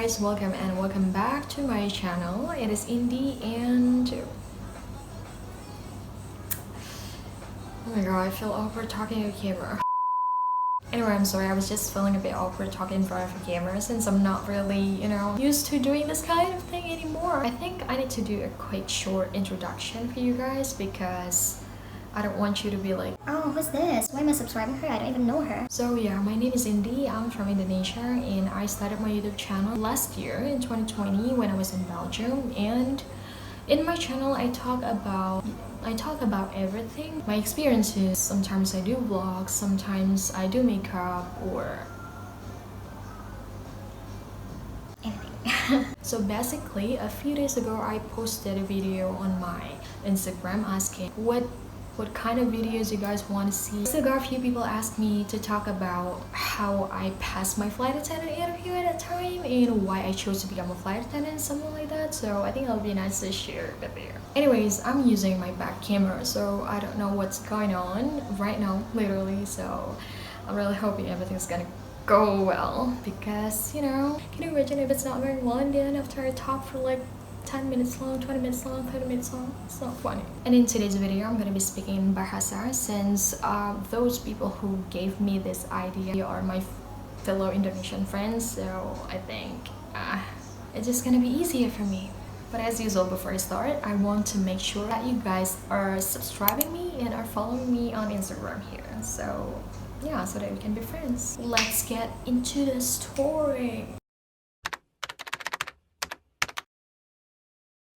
guys, welcome and welcome back to my channel. It is Indie and oh my god, I feel awkward talking to the camera. Anyway, I'm sorry, I was just feeling a bit awkward talking in front of the camera since I'm not really, used to doing this kind of thing anymore. I think I need to do a quick short introduction for you guys because I don't want you to be like, oh, who's this? Why am I subscribing her? I don't even know her. So yeah, my name is Indie. I'm from Indonesia and I started my YouTube channel last year in 2020 when I was in Belgium. And in my channel, I talk about everything, my experiences. Sometimes I do vlogs, sometimes I do makeup or Anything. So basically, a few days ago, I posted a video on my Instagram asking what kind of videos you guys want to see. So got a few people asked me to talk about how I passed my flight attendant interview at that time and why I chose to become a flight attendant, something like that. So I think it'll be nice to share with you. Anyways, I'm using my back camera, so I don't know what's going on right now, literally. So I'm really hoping everything's gonna go well because, can you imagine if it's not going well and then after I talk for like 10 minutes long, 20 minutes long, 30 minutes long. It's not funny. And in today's video, I'm gonna be speaking in Bahasa since those people who gave me this idea are my fellow Indonesian friends. So I think it's just gonna be easier for me. But as usual, before I start, I want to make sure that you guys are subscribing me and are following me on Instagram here. So yeah, so that we can be friends. Let's get into the story.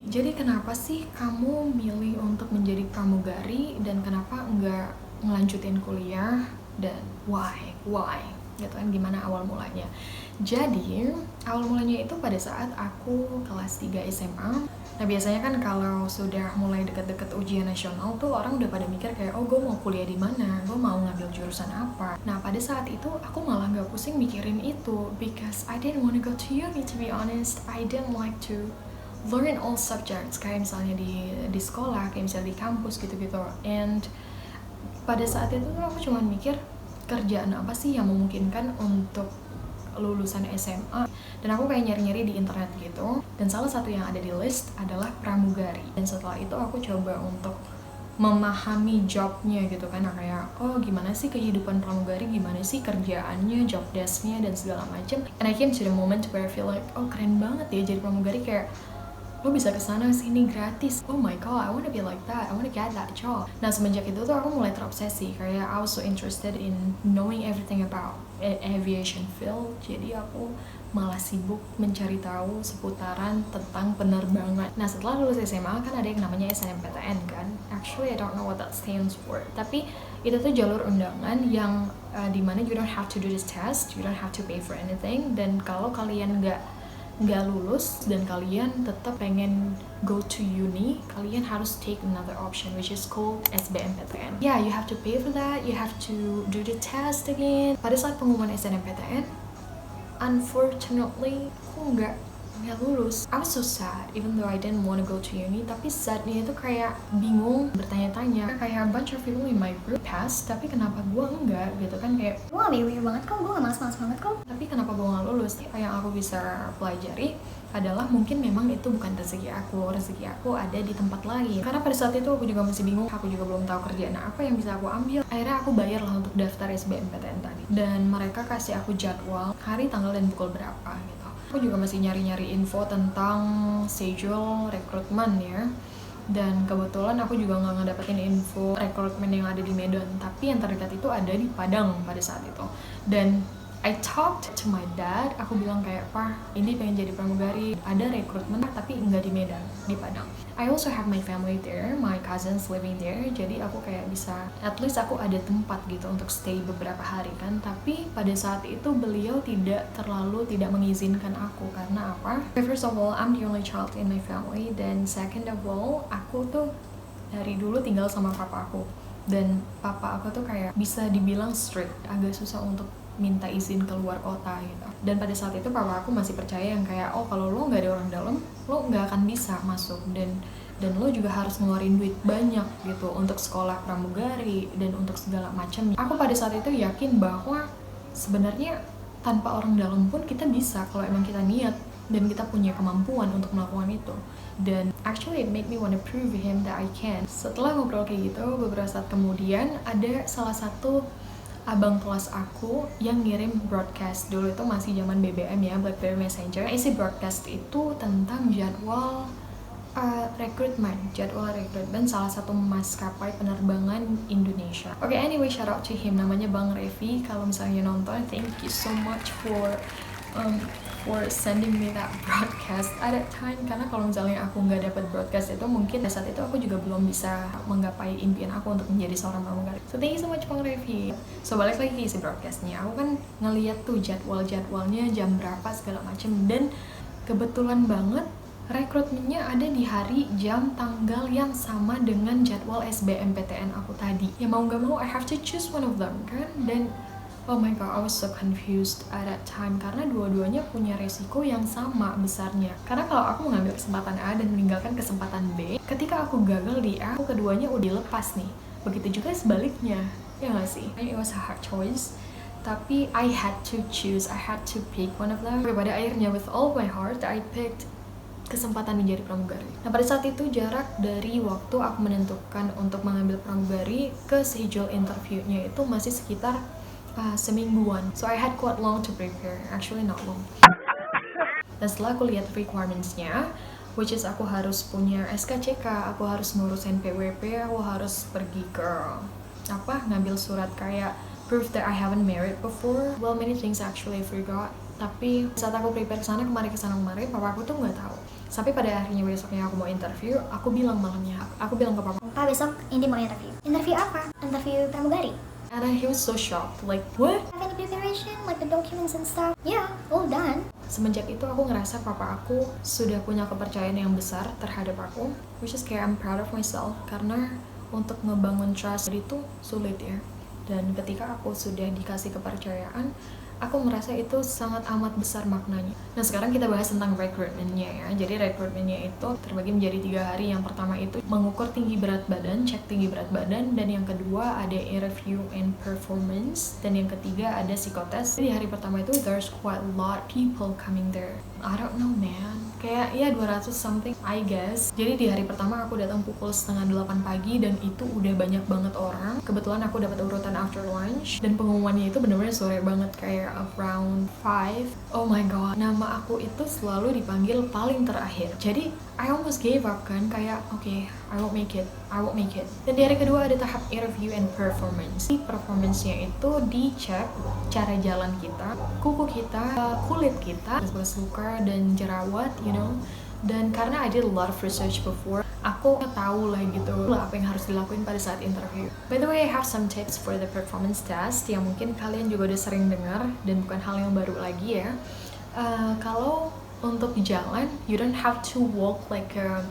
Jadi kenapa sih kamu milih untuk menjadi pramugari dan kenapa enggak ngelanjutin kuliah dan why gitu kan, gimana awal mulanya? Jadi awal mulanya itu pada saat aku kelas 3 SMA. Nah biasanya kan kalau sudah mulai deket-deket ujian nasional tuh orang udah pada mikir kayak, oh gue mau kuliah di mana, gue mau ngambil jurusan apa. Nah pada saat itu aku malah gak pusing mikirin itu because I didn't want to go to uni, to be honest. I didn't like to learn all subjects kayak misalnya di sekolah, kayak misalnya di kampus gitu-gitu. And pada saat itu tuh aku cuma mikir kerjaan apa sih yang memungkinkan untuk lulusan SMA, dan aku kayak nyari-nyari di internet gitu, dan salah satu yang ada di list adalah pramugari. Dan setelah itu aku coba untuk memahami jobnya gitu kan, kayak oh gimana sih kehidupan pramugari, gimana sih kerjaannya, job desknya dan segala macam. And I came to the moment where I feel like, oh keren banget ya jadi pramugari, kayak lo bisa kesana sini gratis. Oh my god, I wanna be like that, I wanna get that job. Nah semenjak itu tuh aku mulai terobsesi, kayak I was so interested in knowing everything about aviation field. Jadi aku malah sibuk mencari tahu seputaran tentang penerbangan. Nah setelah lulus SMA kan ada yang namanya SNMPTN kan. Actually I don't know what that stands for, tapi itu tuh jalur undangan yang dimana you don't have to do this test, you don't have to pay for anything. Dan kalau kalian nggak lulus dan kalian tetap pengen go to uni, kalian harus take another option which is called SBMPTN. Yeah, you have to pay for that, you have to do the test again. Pada saat pengumuman SNMPTN, unfortunately aku nggak lulus. I was so sad even though I didn't want to go to uni, tapi sadnya itu kayak bingung, bertanya-tanya, kayak a bunch of people in my group pass tapi kenapa gue enggak gitu kan, kayak Gue gak mikir banget kok, gue gak malas-malas banget kok. tapi kenapa gue nggak lulus. Yang aku bisa pelajari adalah mungkin memang itu bukan rezeki aku ada di tempat lain. Karena pada saat itu aku juga masih bingung, aku juga belum tahu kerjaan apa yang bisa aku ambil. Akhirnya aku bayar lah untuk daftar SBMPTN tadi, dan mereka kasih aku jadwal hari, tanggal, dan pukul berapa gitu. Aku juga masih nyari-nyari info tentang schedule rekrutmen ya, dan kebetulan aku juga nggak ngedapetin info rekrutmen yang ada di Medan, tapi yang terdekat itu ada di Padang pada saat itu. Dan I talked to my dad, aku bilang kayak, Pak, ini pengen jadi pramugari, ada rekrutmen tapi nggak di Medan, di Padang. I also have my family there, my cousins living there, jadi aku kayak bisa, at least aku ada tempat gitu untuk stay beberapa hari kan. Tapi pada saat itu beliau tidak mengizinkan aku, karena apa? First of all, I'm the only child in my family, dan second of all, aku tuh dari dulu tinggal sama papa aku, dan papa aku tuh kayak bisa dibilang strict, agak susah untuk minta izin keluar kota gitu. Dan pada saat itu papa aku masih percaya yang kayak, oh kalau lo nggak ada orang dalam, lo nggak akan bisa masuk, dan lo juga harus ngeluarin duit banyak gitu untuk sekolah pramugari dan untuk segala macam. Aku pada saat itu yakin bahwa sebenarnya tanpa orang dalam pun kita bisa kalau emang kita niat dan kita punya kemampuan untuk melakukan itu. Dan actually it made me wanna prove him that I can. Setelah ngobrol kayak gitu, beberapa saat kemudian ada salah satu abang kelas aku yang ngirim broadcast. Dulu itu masih zaman BBM ya, BlackBerry Messenger. Isi broadcast itu tentang jadwal jadwal rekrutmen salah satu maskapai penerbangan Indonesia. Oke, anyway, shout out to him, namanya Bang Revi. Kalau misalnya nonton, thank you so much for sending me that broadcast at that time. Karena kalau misalnya aku nggak dapat broadcast itu, mungkin saat itu aku juga belum bisa menggapai impian aku untuk menjadi seorang pramugari. So thank you so much Bang Revi. So balik lagi ke isi broadcastnya, aku kan ngeliat tuh jadwalnya jam berapa segala macem, dan kebetulan banget rekrutmennya ada di hari, jam, tanggal yang sama dengan jadwal SBMPTN aku tadi. Ya mau gak mau I have to choose one of them kan. Dan oh my god, I was so confused at that time karena dua-duanya punya resiko yang sama besarnya. Karena kalau aku mengambil kesempatan A dan meninggalkan kesempatan B, ketika aku gagal di A, aku keduanya udah lepas nih. Begitu juga sebaliknya, ya gak sih? It was a hard choice, tapi I had to choose, I had to pick one of them. Pada akhirnya with all my heart, I picked kesempatan menjadi pramugari. Nah, pada saat itu jarak dari waktu aku menentukan untuk mengambil pramugari ke schedule interviewnya itu masih sekitar semingguan. So I had quite long to prepare, actually not long. Dan setelah aku lihat requirements-nya, which is aku harus punya SKCK, aku harus ngurus NPWP, aku harus pergi ke ngambil surat kayak proof that I haven't married before. Well, many things actually I forgot. Tapi saat aku prepare kesana kemari, papa aku tuh nggak tahu. Sampai pada akhirnya besoknya aku mau interview, aku bilang malamnya, aku bilang ke papa, Pak, besok Indi mau interview. Interview apa? Interview pramugari. and then he was so shocked, like, what? Have any preparation, like the documents and stuff? Yeah, all done. Semenjak itu aku ngerasa papa aku sudah punya kepercayaan yang besar terhadap aku, which is kayak I'm proud of myself, karena untuk ngebangun trust itu sulit ya. Dan ketika aku sudah dikasih kepercayaan, aku merasa itu sangat amat besar maknanya. Nah, sekarang kita bahas tentang recruitment-nya ya. Jadi recruitment-nya itu terbagi menjadi 3 hari. Yang pertama itu mengukur tinggi berat badan, cek tinggi berat badan, dan yang kedua ada interview and performance, dan yang ketiga ada psikotes. Di hari pertama itu there's quite a lot people coming there. I don't know man, kayak ya 200 something I guess. Jadi di hari pertama aku datang pukul 7:30 pagi dan itu udah banyak banget orang. Kebetulan aku dapat urutan after lunch dan pengumumannya itu benar-benar sore banget, kayak around 5. Oh my god, nama aku itu selalu dipanggil paling terakhir. Jadi I almost gave up kan, kayak okay, I won't make it. Dan di hari kedua ada tahap interview and performance. Performance-nya itu dicek cara jalan kita, kuku kita, kulit kita, plus luka dan jerawat, you know. Dan karena I did a lot of research before, aku tahu lah gitu apa yang harus dilakuin pada saat interview. By the way, I have some tips for the performance test yang mungkin kalian juga udah sering dengar dan bukan hal yang baru lagi ya. Kalau untuk jalan, you don't have to walk like a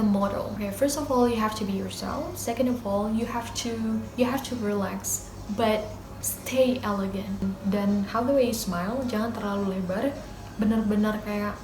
model. Okay, first of all, you have to be yourself. Second of all, you have to relax, but stay elegant. Dan how the way you smile, jangan terlalu lebar, benar-benar kayak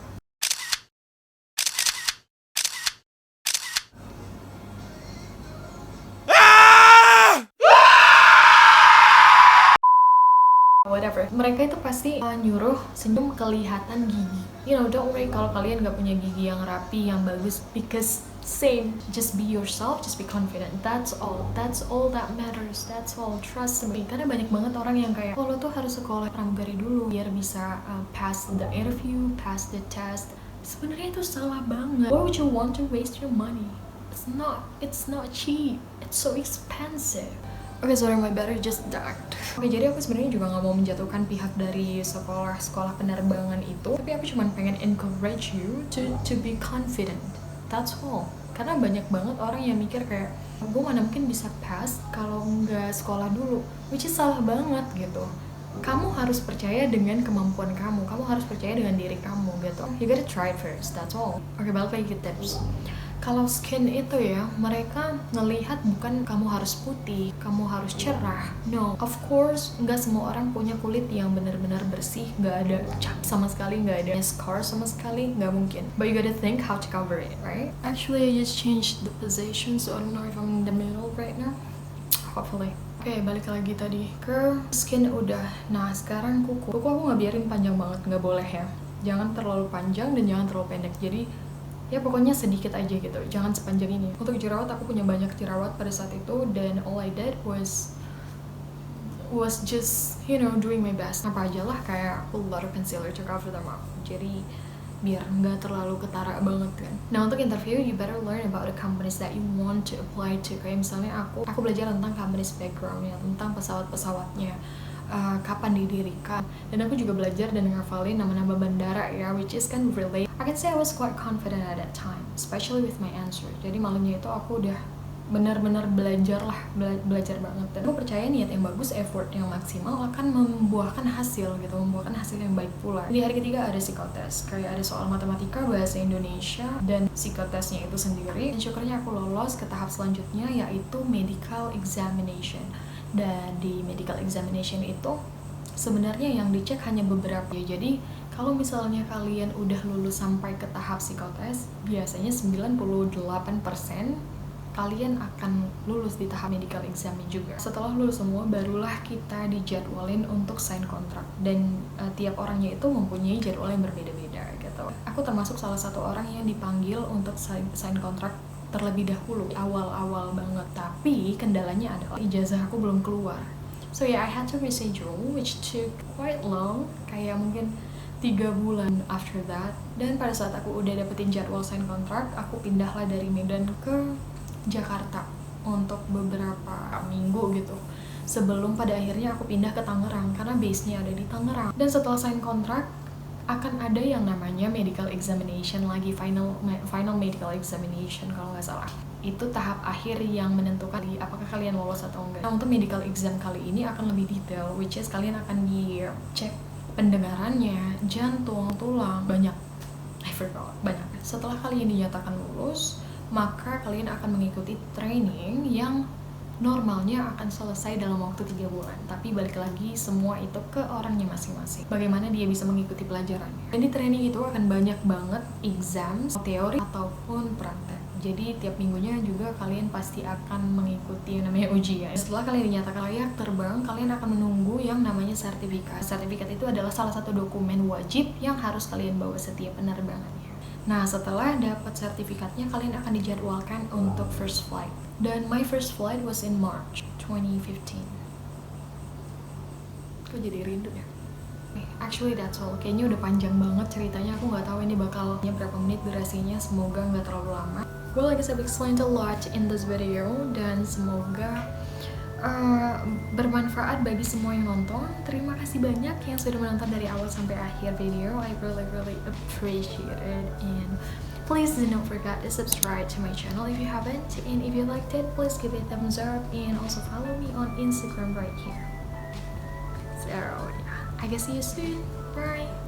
whatever. Mereka itu pasti nyuruh senyum kelihatan gigi. You know, don't worry kalau kalian gak punya gigi yang rapi, yang bagus, because same, just be yourself, just be confident. That's all that matters. That's all, trust me. Karena banyak banget orang yang kayak, oh lo tuh harus sekolah pramugari dulu biar bisa pass the interview, pass the test. Sebenarnya itu salah banget. Why would you want to waste your money? It's not cheap. It's so expensive. Oke, sorry, my battery just died. Oke, jadi aku sebenarnya juga nggak mau menjatuhkan pihak dari sekolah penerbangan itu, tapi aku cuma pengen encourage you to be confident. That's all. Karena banyak banget orang yang mikir kayak, gue mana mungkin bisa pass kalau nggak sekolah dulu, which is salah banget gitu. Kamu harus percaya dengan kemampuan kamu harus percaya dengan diri kamu gitu. You gotta try it first, that's all. Oke, balik lagi ke tips. Kalau skin itu ya, mereka ngelihat bukan kamu harus putih, kamu harus cerah. No, of course, nggak semua orang punya kulit yang benar-benar bersih, nggak ada cap sama sekali, nggak ada scar sama sekali, nggak mungkin. But you gotta think how to cover it, right? Actually, I just changed the position, so I don't know if I'm in the middle right now. Hopefully. Oke, balik lagi tadi ke skin udah. Nah, sekarang kuku aku nggak biarin panjang banget, nggak boleh ya. jangan terlalu panjang dan jangan terlalu pendek. Jadi ya pokoknya sedikit aja gitu, jangan sepanjang ini. Untuk jerawat aku punya banyak jerawat pada saat itu, dan all I did was just doing my best. Apa aja lah, kayak a lot of concealer to cover them up, jadi biar nggak terlalu ketara banget kan. Nah, untuk interview you better learn about the companies that you want to apply to. Kayak misalnya aku belajar tentang companies backgroundnya, tentang pesawat-pesawatnya, kapan didirikan, dan aku juga belajar dan ngafalin nama-nama bandara ya, which is kan relate. I can say I was quite confident at that time, especially with my answer. Jadi malamnya itu aku udah benar-benar belajar banget, dan aku percaya niat yang bagus, effort yang maksimal akan membuahkan hasil gitu, membuahkan hasil yang baik pula. Di hari ketiga ada psikotes, kayak ada soal matematika, bahasa Indonesia, dan psikotesnya itu sendiri. Dan syukurnya aku lolos ke tahap selanjutnya, yaitu medical examination. Dan di medical examination itu sebenarnya yang dicek hanya beberapa ya. Jadi kalau misalnya kalian udah lulus sampai ke tahap psikotes, biasanya 98% kalian akan lulus di tahap medical exam juga. Setelah lulus semua, barulah kita dijadwalin untuk sign kontrak, dan tiap orangnya itu mempunyai jadwal yang berbeda-beda gitu. Aku termasuk salah satu orang yang dipanggil untuk sign kontrak terlebih dahulu, awal-awal banget. Tapi kendalanya adalah ijazah aku belum keluar. So yeah, I had to reschedule, which took quite long, kayak mungkin 3 bulan after that. Dan pada saat aku udah dapetin jadwal sign kontrak, aku pindahlah dari Medan ke Jakarta untuk beberapa minggu gitu, sebelum pada akhirnya aku pindah ke Tangerang karena base-nya ada di Tangerang. Dan setelah sign kontrak akan ada yang namanya medical examination lagi, final medical examination kalau nggak salah. Itu tahap akhir yang menentukan apakah kalian lolos atau enggak. Nah, untuk medical exam kali ini akan lebih detail, which is kalian akan dicek pendengarannya, jantung, tulang, banyak. I forgot, banyak. Setelah kalian dinyatakan lulus, maka kalian akan mengikuti training yang normalnya akan selesai dalam waktu 3 bulan. Tapi balik lagi, semua itu ke orangnya masing-masing, bagaimana dia bisa mengikuti pelajarannya. Dan di training itu akan banyak banget exam, teori ataupun praktek. Jadi tiap minggunya juga kalian pasti akan mengikuti yang namanya ujian. Setelah kalian dinyatakan layak terbang, kalian akan menunggu yang namanya sertifikat. Sertifikat itu adalah salah satu dokumen wajib yang harus kalian bawa setiap penerbangannya. Nah, setelah dapat sertifikatnya, kalian akan dijadwalkan untuk first flight. Dan my first flight was in March 2015. Kok jadi rindu ya? Actually that's all. Kayaknya udah panjang banget ceritanya. Aku nggak tahu ini bakal berapa menit durasinya. Semoga nggak terlalu lama. Well, I guess I've explained a lot in this video, dan semoga bermanfaat bagi semua yang nonton. Terima kasih banyak yang sudah menonton dari awal sampai akhir video. I really appreciate it, and please do not forget to subscribe to my channel if you haven't, and if you liked it, please give it a thumbs up, and also follow me on Instagram right here. So yeah, I guess see you soon. Bye.